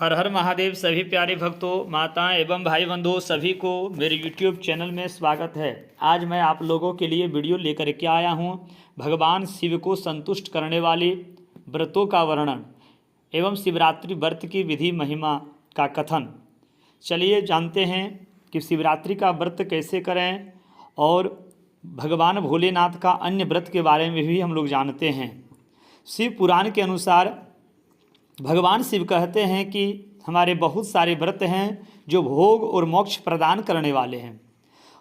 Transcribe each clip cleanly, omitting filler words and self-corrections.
हर हर महादेव। सभी प्यारे भक्तों, माताएं एवं भाई बंधुओं सभी को मेरे YouTube चैनल में स्वागत है। आज मैं आप लोगों के लिए वीडियो लेकर के आया हूं भगवान शिव को संतुष्ट करने वाले व्रतों का वर्णन एवं शिवरात्रि व्रत की विधि महिमा का कथन। चलिए जानते हैं कि शिवरात्रि का व्रत कैसे करें और भगवान भोलेनाथ का अन्य व्रत के बारे में भी हम लोग जानते हैं। शिव पुराण के अनुसार भगवान शिव कहते हैं कि हमारे बहुत सारे व्रत हैं जो भोग और मोक्ष प्रदान करने वाले हैं।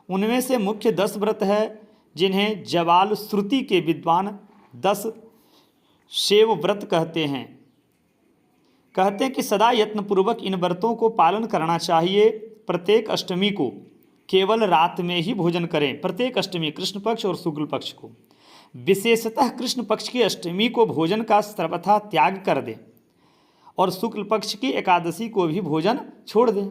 उनमें से मुख्य 10 व्रत है जिन्हें जवाल श्रुति के विद्वान 10 शिव व्रत कहते हैं। कहते हैं कि सदा यत्नपूर्वक इन व्रतों को पालन करना चाहिए। प्रत्येक अष्टमी को केवल रात में ही भोजन करें। प्रत्येक अष्टमी, कृष्ण पक्ष और शुक्ल पक्ष को, विशेषतः कृष्ण पक्ष की अष्टमी को भोजन का सर्वथा त्याग कर दें और शुक्ल पक्ष की एकादशी को भी भोजन छोड़ दें।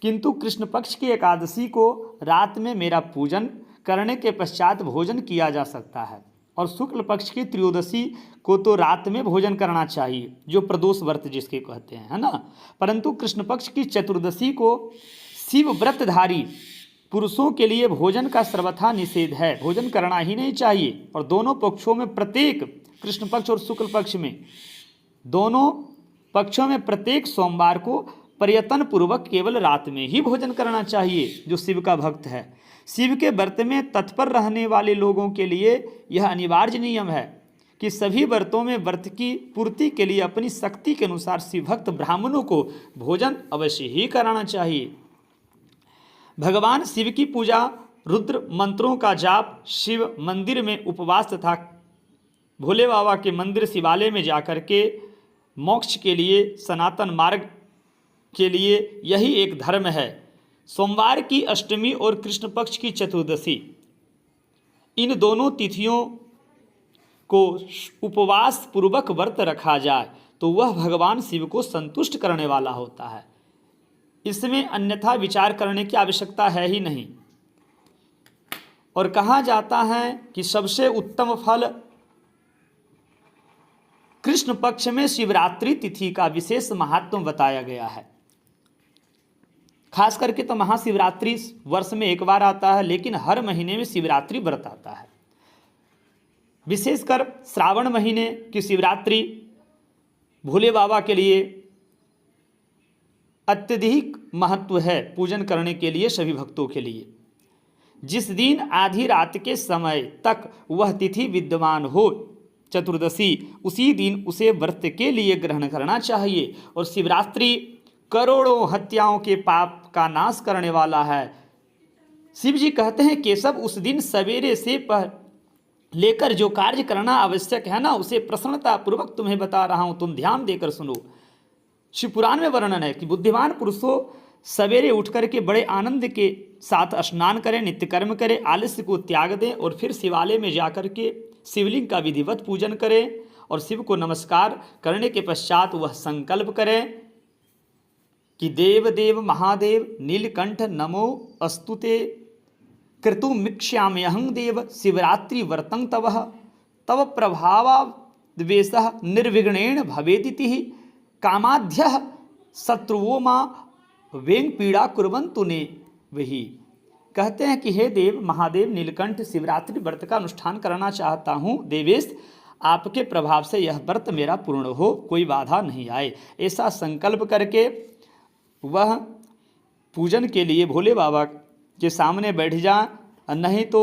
किंतु कृष्ण पक्ष की एकादशी को रात में मेरा पूजन करने के पश्चात भोजन किया जा सकता है और शुक्ल पक्ष की त्रयोदशी को तो रात में भोजन करना चाहिए, जो प्रदोष व्रत जिसके कहते हैं, है ना। परंतु कृष्ण पक्ष की चतुर्दशी को शिव व्रतधारी पुरुषों के लिए भोजन का सर्वथा निषेध है, भोजन करना ही नहीं चाहिए। और दोनों पक्षों में, प्रत्येक कृष्ण पक्ष और शुक्ल पक्ष में, दोनों पक्षों में प्रत्येक सोमवार को प्रयत्न पूर्वक केवल रात में ही भोजन करना चाहिए जो शिव का भक्त है। शिव के व्रत में तत्पर रहने वाले लोगों के लिए यह अनिवार्य नियम है कि सभी व्रतों में व्रत की पूर्ति के लिए अपनी शक्ति के अनुसार शिव भक्त ब्राह्मणों को भोजन अवश्य ही कराना चाहिए। भगवान शिव की पूजा, रुद्र मंत्रों का जाप, शिव मंदिर में उपवास तथा भोले बाबा के मंदिर शिवालय में जाकर के मोक्ष के लिए, सनातन मार्ग के लिए यही एक धर्म है। सोमवार की अष्टमी और कृष्ण पक्ष की चतुर्दशी, इन दोनों तिथियों को उपवास पूर्वक व्रत रखा जाए तो वह भगवान शिव को संतुष्ट करने वाला होता है। इसमें अन्यथा विचार करने की आवश्यकता है ही नहीं। और कहा जाता है कि सबसे उत्तम फल कृष्ण पक्ष में शिवरात्रि तिथि का विशेष महात्म बताया गया है। खास करके तो महाशिवरात्रि वर्ष में एक बार आता है, लेकिन हर महीने में शिवरात्रि व्रत आता है। विशेषकर श्रावण महीने की शिवरात्रि भोले बाबा के लिए अत्यधिक महत्व है पूजन करने के लिए सभी भक्तों के लिए। जिस दिन आधी रात के समय तक वह तिथि विद्यमान हो, चतुर्दशी, उसी दिन उसे व्रत के लिए ग्रहण करना चाहिए। और शिवरात्रि करोड़ों हत्याओं के पाप का नाश करने वाला है। शिव जी कहते हैं केशव, उस दिन सवेरे से लेकर जो कार्य करना आवश्यक है ना, उसे प्रसन्नता पूर्वक तुम्हें बता रहा हूं, तुम ध्यान देकर सुनो। शिव पुराण में वर्णन है कि बुद्धिमान पुरुषों सवेरे उठकर के बड़े आनंद के साथ स्नान करें, नित्य कर्म करें, आलस्य को त्याग दें और फिर शिवालय में जाकर के शिवलिंग का विधिवत पूजन करें और शिव को नमस्कार करने के पश्चात वह संकल्प करें कि देव देव महादेव नीलकंठ नमो अस्तुते कृतुमिक्ष्याम्यहं देव शिवरात्रि व्रतं तव प्रभावाद्वेषः निर्विघ्नेन भवेदिति कामाध्यः शत्रुवो मां वेंग पीड़ा कुर्वन्तु ने वही। कहते हैं कि हे देव महादेव नीलकंठ, शिवरात्रि व्रत का अनुष्ठान करना चाहता हूँ। देवेश, आपके प्रभाव से यह व्रत मेरा पूर्ण हो, कोई बाधा नहीं आए। ऐसा संकल्प करके वह पूजन के लिए भोले बाबा के सामने बैठ जाए। नहीं तो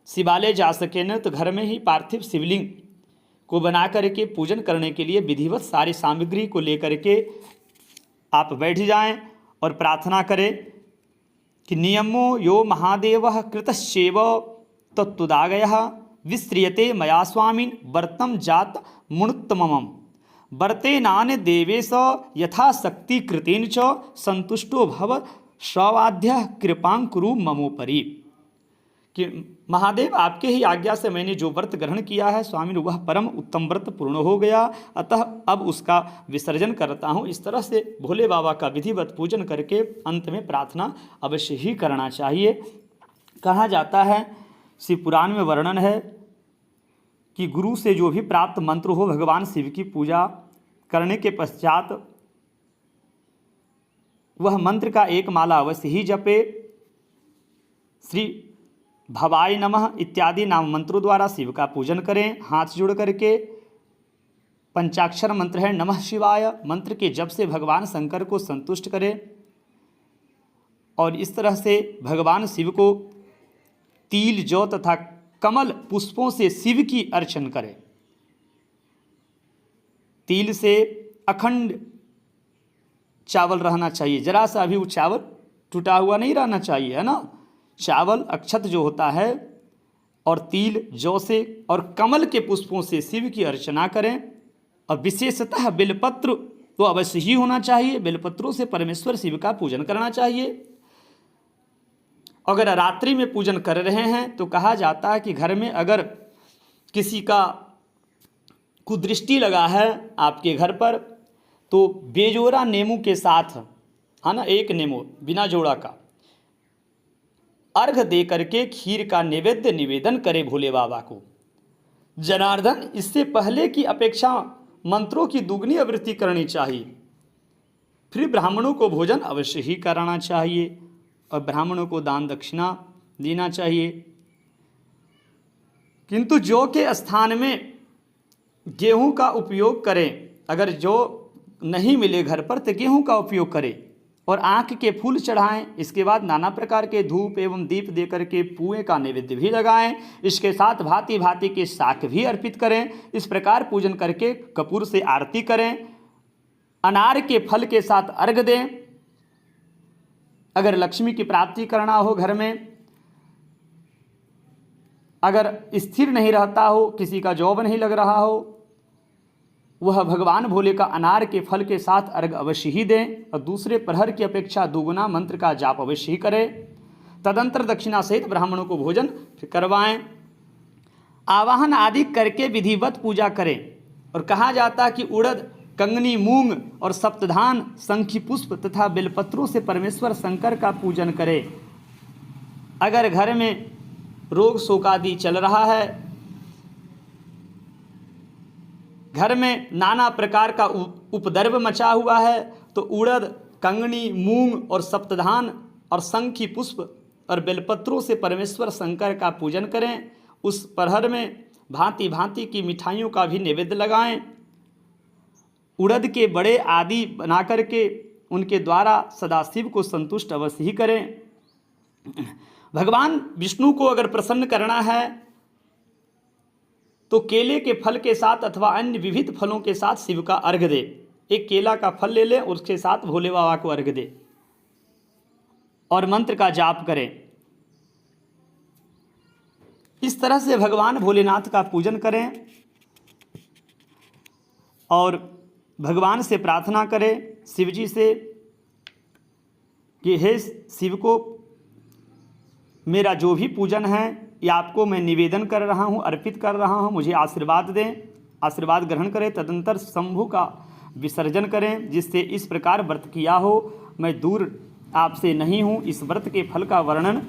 शिवालय जा सके न तो घर में ही पार्थिव शिवलिंग को बना करके पूजन करने के लिए विधिवत सारी सामग्री को लेकर के आप बैठ जाएं और प्रार्थना करें कि नियमो यो महादेव कृतश्चैव तत्तुदागयः विस्त्रियते मया स्वामिन् व्रतं जात मुनुत्तमम् व्रतेनान देवेश यथाशक्ति कृतेन च संतुष्टो भव सवाद्यः कृपां कुरु ममोपरि। कि महादेव, आपके ही आज्ञा से मैंने जो व्रत ग्रहण किया है स्वामी, वह परम उत्तम व्रत पूर्ण हो गया, अतः अब उसका विसर्जन करता हूँ। इस तरह से भोले बाबा का विधिवत पूजन करके अंत में प्रार्थना अवश्य ही करना चाहिए। कहा जाता है, शिव पुराण में वर्णन है कि गुरु से जो भी प्राप्त मंत्र हो, भगवान शिव की पूजा करने के पश्चात वह मंत्र का एक माला अवश्य ही जपे। श्री भवाय नमः इत्यादि नाम मंत्रों द्वारा शिव का पूजन करें हाथ जोड़ करके। पंचाक्षर मंत्र है नमः शिवाय, मंत्र के जप से भगवान शंकर को संतुष्ट करें और इस तरह से भगवान शिव को तिल जौ तथा कमल पुष्पों से शिव की अर्चन करें। तिल से अखंड चावल रहना चाहिए, जरा सा भी वो चावल टूटा हुआ नहीं रहना चाहिए, है ना। चावल अक्षत जो होता है और तिल जौ से और कमल के पुष्पों से शिव की अर्चना करें। और विशेषतः बेलपत्र तो अवश्य ही होना चाहिए, बेलपत्रों से परमेश्वर शिव का पूजन करना चाहिए। अगर रात्रि में पूजन कर रहे हैं तो कहा जाता है कि घर में अगर किसी का कुदृष्टि लगा है आपके घर पर तो बेजोड़ा नींबू के साथ, है ना, एक नींबू बिना जोड़ा का अर्घ दे करके खीर का नैवेद्य निवेदन करे भोले बाबा को। जनार्दन, इससे पहले की अपेक्षा मंत्रों की दुगनी आवृत्ति करनी चाहिए। फिर ब्राह्मणों को भोजन अवश्य ही कराना चाहिए और ब्राह्मणों को दान दक्षिणा देना चाहिए। किंतु जौ के स्थान में गेहूं का उपयोग करें। अगर जौ नहीं मिले घर पर तो गेहूं का उपयोग करें और आँख के फूल चढ़ाएं। इसके बाद नाना प्रकार के धूप एवं दीप दे करके पुए का नैवेद्य भी लगाएं। इसके साथ भांति भांति के शाक भी अर्पित करें। इस प्रकार पूजन करके कपूर से आरती करें। अनार के फल के साथ अर्घ दें। अगर लक्ष्मी की प्राप्ति करना हो घर में, अगर स्थिर नहीं रहता हो, किसी का जॉब नहीं लग रहा हो, वह भगवान भोले का अनार के फल के साथ अर्घ अवश्य ही दें और दूसरे प्रहर की अपेक्षा दुगुना मंत्र का जाप अवश्य ही करें। तदंतर दक्षिणा सहित ब्राह्मणों को भोजन करवाएं। आवाहन आदि करके विधिवत पूजा करें। और कहा जाता है कि उड़द, कंगनी, मूंग और सप्तधान, शंखी पुष्प तथा बेलपत्रों से परमेश्वर शंकर का पूजन करें। अगर घर में रोग शोक आदि चल रहा है, घर में नाना प्रकार का उपद्रव मचा हुआ है, तो उड़द, कंगनी, मूंग और सप्तधान और शंखी पुष्प और बेलपत्रों से परमेश्वर शंकर का पूजन करें। उस प्रहर में भांति भांति की मिठाइयों का भी नैवेद्य लगाएं। उड़द के बड़े आदि बना करके उनके द्वारा सदाशिव को संतुष्ट अवश्य ही करें। भगवान विष्णु को अगर प्रसन्न करना है तो केले के फल के साथ अथवा अन्य विविध फलों के साथ शिव का अर्घ दे। एक केला का फल ले लें, उसके साथ भोले बाबा को अर्घ दे और मंत्र का जाप करें। इस तरह से भगवान भोलेनाथ का पूजन करें और भगवान से प्रार्थना करें, शिव जी से, कि हे शिव को मेरा जो भी पूजन है ये आपको मैं निवेदन कर रहा हूँ, अर्पित कर रहा हूँ, मुझे आशीर्वाद दें। आशीर्वाद ग्रहण करें। तदंतर शंभु का विसर्जन करें, जिससे इस प्रकार व्रत किया हो मैं दूर आपसे नहीं हूँ। इस व्रत के फल का वर्णन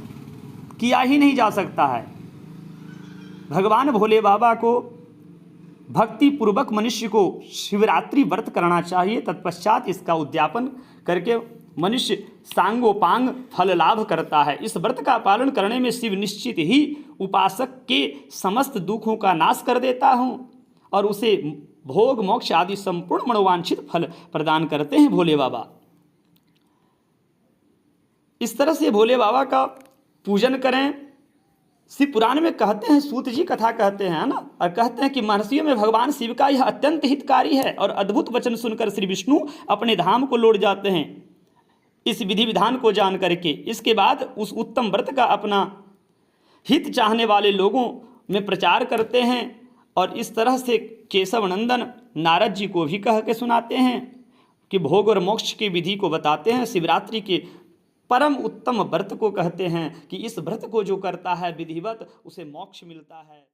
किया ही नहीं जा सकता है। भगवान भोले बाबा को भक्ति पूर्वक मनुष्य को शिवरात्रि व्रत करना चाहिए। तत्पश्चात इसका उद्यापन करके मनुष्य सांगोपांग फल लाभ करता है। इस व्रत का पालन करने में शिव निश्चित ही उपासक के समस्त दुखों का नाश कर देता हूँ और उसे भोग मोक्ष आदि संपूर्ण मनोवांछित फल प्रदान करते हैं भोले बाबा। इस तरह से भोले बाबा का पूजन करें। शिव पुराण में कहते हैं, सूत जी कथा कहते हैं ना, और कहते हैं कि महर्षियों में भगवान शिव का यह अत्यंत हितकारी है और अद्भुत वचन सुनकर श्री विष्णु अपने धाम को लौट जाते हैं इस विधि विधान को जान करके। इसके बाद उस उत्तम व्रत का अपना हित चाहने वाले लोगों में प्रचार करते हैं और इस तरह से केशव नंदन नारद जी को भी कह के सुनाते हैं कि भोग और मोक्ष की विधि को बताते हैं। शिवरात्रि के परम उत्तम व्रत को कहते हैं कि इस व्रत को जो करता है विधिवत उसे मोक्ष मिलता है।